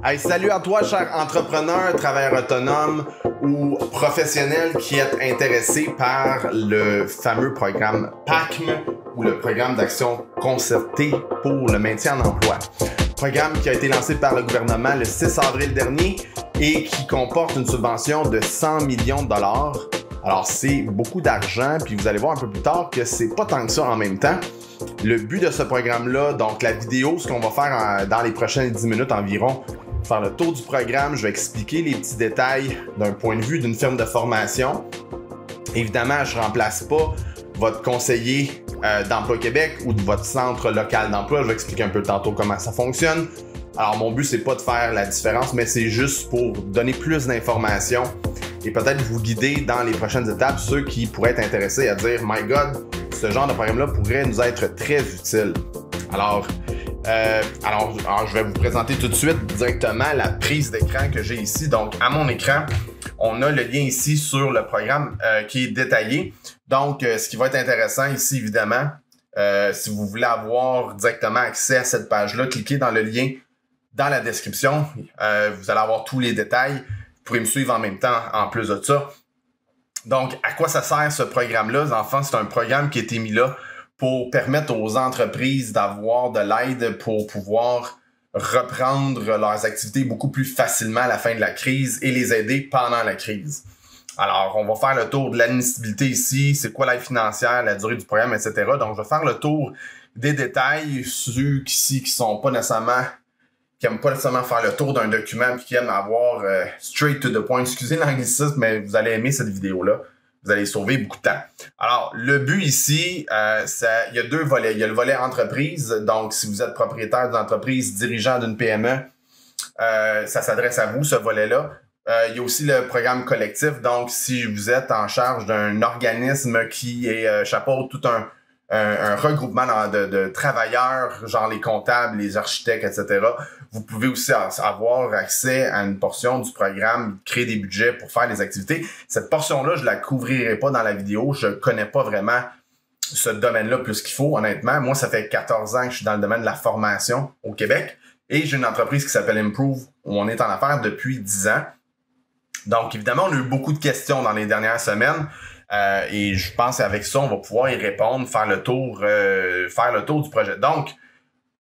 Hey, salut à toi, cher entrepreneur, travailleur autonome ou professionnel qui est intéressé par le fameux programme PACM ou le programme d'action concertée pour le maintien en emploi. Programme qui a été lancé par le gouvernement le 6 avril dernier et qui comporte une subvention de 100 millions de dollars. Alors, c'est beaucoup d'argent, puis vous allez voir un peu plus tard que c'est pas tant que ça en même temps. Le but de ce programme-là, donc la vidéo, ce qu'on va faire dans les prochaines 10 minutes environ, faire le tour du programme, je vais expliquer les petits détails d'un point de vue d'une firme de formation. Évidemment, je ne remplace pas votre conseiller d'Emploi Québec ou de votre centre local d'emploi. Je vais expliquer un peu tantôt comment ça fonctionne. Alors, mon but, c'est pas de faire la différence, mais c'est juste pour donner plus d'informations et peut-être vous guider dans les prochaines étapes, ceux qui pourraient être intéressés à dire « My God, ce genre de programme-là pourrait nous être très utile. » Alors, je vais vous présenter tout de suite directement la prise d'écran que j'ai ici. Donc, à mon écran, on a le lien ici sur le programme qui est détaillé. Donc, ce qui va être intéressant ici, évidemment, si vous voulez avoir directement accès à cette page-là, cliquez dans le lien dans la description. Vous allez avoir tous les détails. Vous pourrez me suivre en même temps en plus de ça. Donc, à quoi ça sert ce programme-là? Enfin, c'est un programme qui a été mis là pour permettre aux entreprises d'avoir de l'aide pour pouvoir reprendre leurs activités beaucoup plus facilement à la fin de la crise et les aider pendant la crise. Alors, on va faire le tour de l'admissibilité ici, c'est quoi l'aide financière, la durée du programme, etc. Donc, je vais faire le tour des détails, ceux ici qui sont pas nécessairement, qui n'aiment pas nécessairement faire le tour d'un document puis qui aiment avoir straight to the point. Excusez l'anglicisme, mais vous allez aimer cette vidéo-là. Vous allez sauver beaucoup de temps. Alors, le but ici, il y a deux volets. Il y a le volet entreprise. Donc, si vous êtes propriétaire d'une entreprise, dirigeant d'une PME, ça s'adresse à vous, ce volet-là. Il y a aussi le programme collectif. Donc, si vous êtes en charge d'un organisme qui chapeaute tout un regroupement de travailleurs, genre les comptables, les architectes, etc., vous pouvez aussi avoir accès à une portion du programme, créer des budgets pour faire des activités. Cette portion-là, je la couvrirai pas dans la vidéo. Je connais pas vraiment ce domaine-là plus qu'il faut, honnêtement. Moi, ça fait 14 ans que je suis dans le domaine de la formation au Québec et j'ai une entreprise qui s'appelle Improve où on est en affaires depuis 10 ans. Donc, évidemment, on a eu beaucoup de questions dans les dernières semaines. Et je pense qu'avec ça, on va pouvoir y répondre, faire le tour du projet. Donc,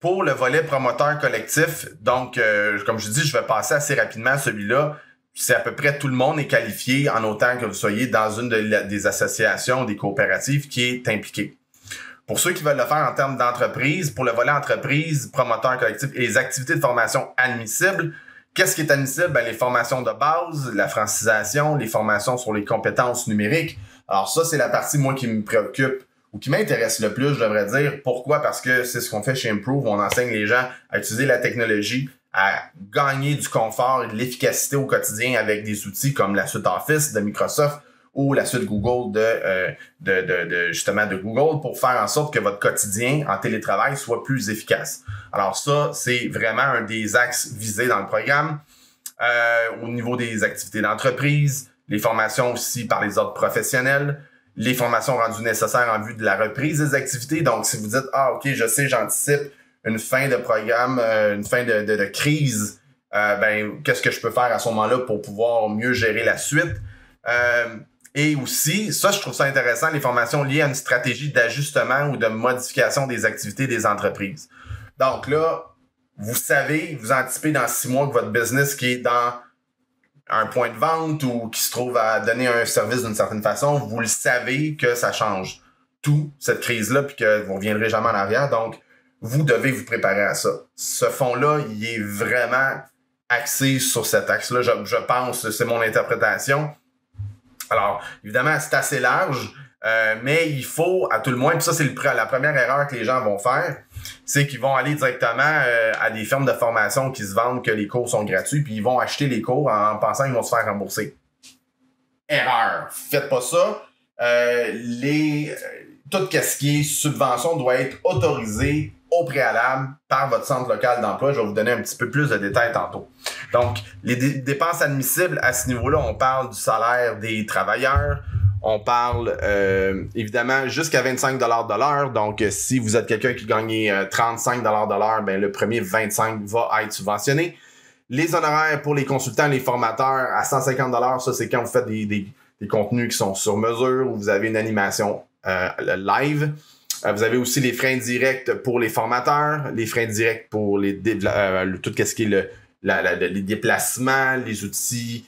pour le volet promoteur collectif, donc, comme je dis, je vais passer assez rapidement à celui-là. C'est à peu près tout le monde est qualifié en autant que vous soyez dans une des associations, des coopératives qui est impliquée. Pour ceux qui veulent le faire en termes d'entreprise, pour le volet entreprise, promoteur collectif et les activités de formation admissibles, qu'est-ce qui est admissible? Ben, les formations de base, la francisation, les formations sur les compétences numériques. Alors ça, c'est la partie, moi, qui me préoccupe ou qui m'intéresse le plus, je devrais dire. Pourquoi? Parce que c'est ce qu'on fait chez Improve. On enseigne les gens à utiliser la technologie, à gagner du confort et de l'efficacité au quotidien avec des outils comme la suite Office de Microsoft ou la suite Google justement de Google pour faire en sorte que votre quotidien en télétravail soit plus efficace. Alors ça, c'est vraiment un des axes visés dans le programme. Au niveau des activités d'entreprise, les formations aussi par les ordres professionnels, les formations rendues nécessaires en vue de la reprise des activités. Donc, si vous dites « Ah, OK, je sais, j'anticipe une fin de programme, une fin de crise, qu'est-ce que je peux faire à ce moment-là pour pouvoir mieux gérer la suite? » Et aussi, ça, je trouve ça intéressant, les formations liées à une stratégie d'ajustement ou de modification des activités des entreprises. Donc là, vous savez, vous anticipez dans 6 mois que votre business qui est dans un point de vente ou qui se trouve à donner un service d'une certaine façon, vous le savez que ça change tout, cette crise-là, puis que vous ne reviendrez jamais en arrière. Donc, vous devez vous préparer à ça. Ce fonds-là, il est vraiment axé sur cet axe-là. Je pense, c'est mon interprétation. Alors, évidemment, c'est assez large, mais il faut, à tout le moins, puis ça, c'est la première erreur que les gens vont faire, c'est qu'ils vont aller directement à des firmes de formation qui se vendent que les cours sont gratuits, puis ils vont acheter les cours en pensant qu'ils vont se faire rembourser. Erreur! Faites pas ça. Tout ce qui est subvention doit être autorisé au préalable par votre centre local d'emploi. Je vais vous donner un petit peu plus de détails tantôt. Donc, les dépenses admissibles à ce niveau-là, on parle du salaire des travailleurs, on parle évidemment jusqu'à 25 $ de l'heure. Donc, si vous êtes quelqu'un qui gagne 35 $ de l'heure, ben, le premier 25 va être subventionné. Les honoraires pour les consultants, les formateurs à 150 $, ça c'est quand vous faites des contenus qui sont sur mesure ou vous avez une animation live. Vous avez aussi les frais indirects pour les formateurs, les frais indirects pour tout ce qui est les déplacements, les outils,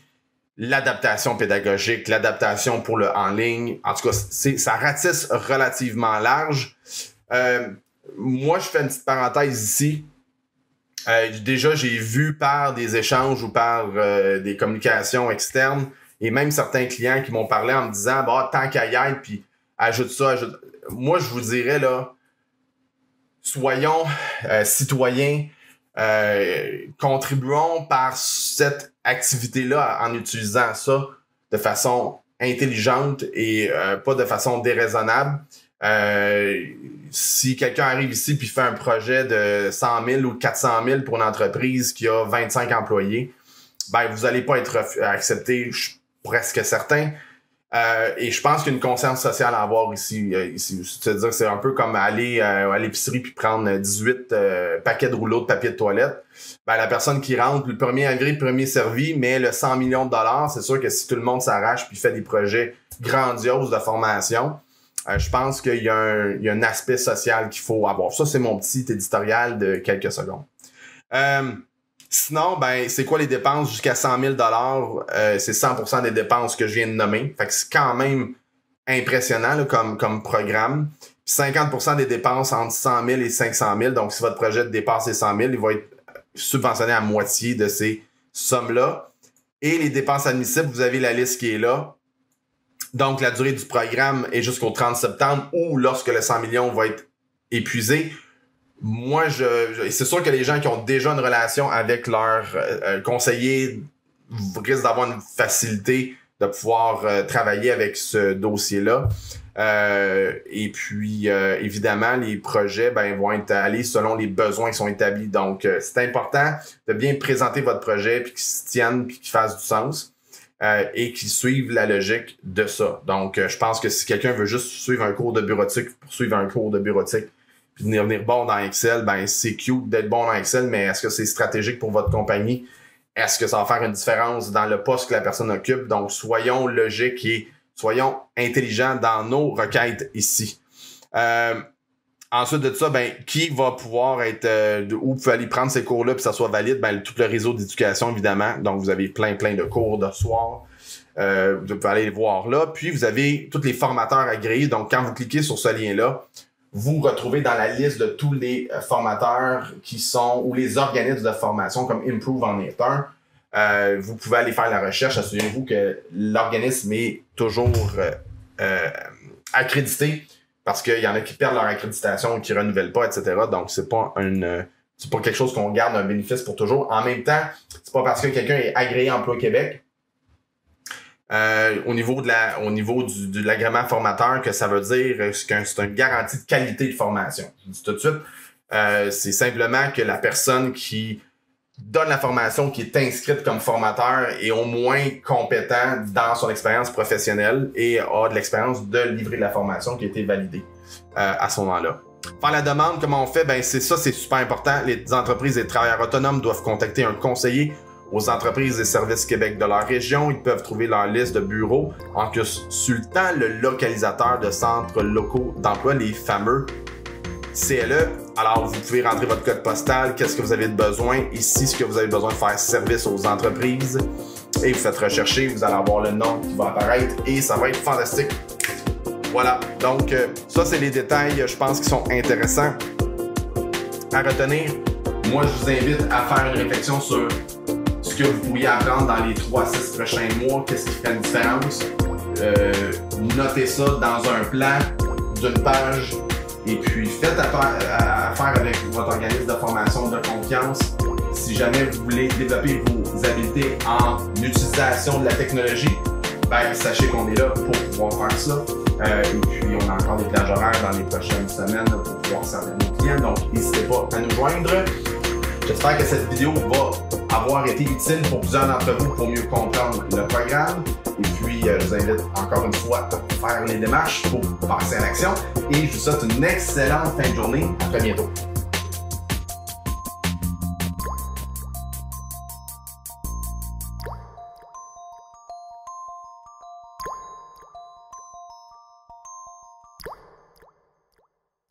l'adaptation pédagogique, l'adaptation pour le en ligne. En tout cas, ça ratisse relativement large. Moi, je fais une petite parenthèse ici. Déjà, j'ai vu par des échanges ou par des communications externes et même certains clients qui m'ont parlé en me disant bah, tant qu'à y être, puis ajoute ça, ajoute. Moi, je vous dirais là, soyons citoyens, contribuons par cette activité-là en utilisant ça de façon intelligente et pas de façon déraisonnable. Si quelqu'un arrive ici et fait un projet de 100 000 ou de 400 000 pour une entreprise qui a 25 employés, ben vous n'allez pas être accepté, je suis presque certain. Et je pense qu'il y a une conscience sociale à avoir ici. C'est-à-dire que c'est un peu comme aller à l'épicerie puis prendre 18 paquets de rouleaux de papier de toilette. Ben, la personne qui rentre, le premier arrivé, le premier servi, mais le 100 millions de $, c'est sûr que si tout le monde s'arrache puis fait des projets grandioses de formation, je pense qu'il y a un aspect social qu'il faut avoir. Ça, c'est mon petit éditorial de quelques secondes. Sinon, ben, c'est quoi les dépenses jusqu'à 100 000 $? C'est 100% des dépenses que je viens de nommer. Fait que c'est quand même impressionnant là, comme programme. Puis 50% des dépenses entre 100 000 et 500 000. Donc, si votre projet dépasse les 100 000, il va être subventionné à moitié de ces sommes-là. Et les dépenses admissibles, vous avez la liste qui est là. Donc, la durée du programme est jusqu'au 30 septembre ou lorsque le 100 millions va être épuisé. Moi, c'est sûr que les gens qui ont déjà une relation avec leur conseiller risquent d'avoir une facilité de pouvoir travailler avec ce dossier-là. Et puis, évidemment, les projets vont être allés selon les besoins qui sont établis. Donc, c'est important de bien présenter votre projet puis qu'il se tienne puis qu'il fasse du sens. Et qui suivent la logique de ça. Donc, je pense que si quelqu'un veut juste suivre un cours de bureautique pour suivre un cours de bureautique puis devenir bon dans Excel, ben c'est cute d'être bon dans Excel, mais est-ce que c'est stratégique pour votre compagnie? Est-ce que ça va faire une différence dans le poste que la personne occupe? Donc, soyons logiques et soyons intelligents dans nos requêtes ici. Ensuite de ça, ben, qui va pouvoir être où vous pouvez aller prendre ces cours-là puis que ça soit valide? Ben, tout le réseau d'éducation, évidemment. Donc, vous avez plein de cours de soir. Vous pouvez aller les voir là. Puis, vous avez tous les formateurs agréés. Donc, quand vous cliquez sur ce lien-là, vous retrouvez dans la liste de tous les formateurs qui sont, ou les organismes de formation comme Improve en est un. Vous pouvez aller faire la recherche. Assurez-vous que l'organisme est toujours accrédité. Parce qu'il y en a qui perdent leur accréditation, qui ne renouvellent pas, etc. Donc, c'est pas quelque chose qu'on garde un bénéfice pour toujours. En même temps, c'est pas parce que quelqu'un est agréé Emploi Québec au niveau de l'agrément formateur que ça veut dire que c'est une garantie de qualité de formation. Je dis tout de suite, c'est simplement que la personne qui donne la formation, qui est inscrite comme formateur, est au moins compétent dans son expérience professionnelle et a de l'expérience de livrer de la formation qui a été validée à ce moment-là. Faire la demande, comment on fait? Ben c'est super important. Les entreprises et les travailleurs autonomes doivent contacter un conseiller aux entreprises et services Québec de leur région. Ils peuvent trouver leur liste de bureaux en consultant le localisateur de centres locaux d'emploi, les fameux CLE. Alors, vous pouvez rentrer votre code postal, qu'est-ce que vous avez de besoin. Ici, ce que vous avez besoin de faire service aux entreprises. Et vous faites rechercher, vous allez avoir le nom qui va apparaître et ça va être fantastique. Voilà, donc ça, c'est les détails, je pense, qui sont intéressants à retenir. Moi, je vous invite à faire une réflexion sur ce que vous pourriez apprendre dans les 3-6 prochains mois, qu'est-ce qui fait une différence. Notez ça dans un plan d'une page. Et puis, faites affaire avec votre organisme de formation de confiance. Si jamais vous voulez développer vos habiletés en utilisation de la technologie, ben, sachez qu'on est là pour pouvoir faire ça. Et puis, on a encore des plages horaires dans les prochaines semaines pour pouvoir servir nos clients. Donc, n'hésitez pas à nous joindre. J'espère que cette vidéo va avoir été utile pour plusieurs d'entre vous pour mieux comprendre le programme. Et puis, je vous invite encore une fois à faire les démarches pour passer à l'action. Et je vous souhaite une excellente fin de journée. À très bientôt.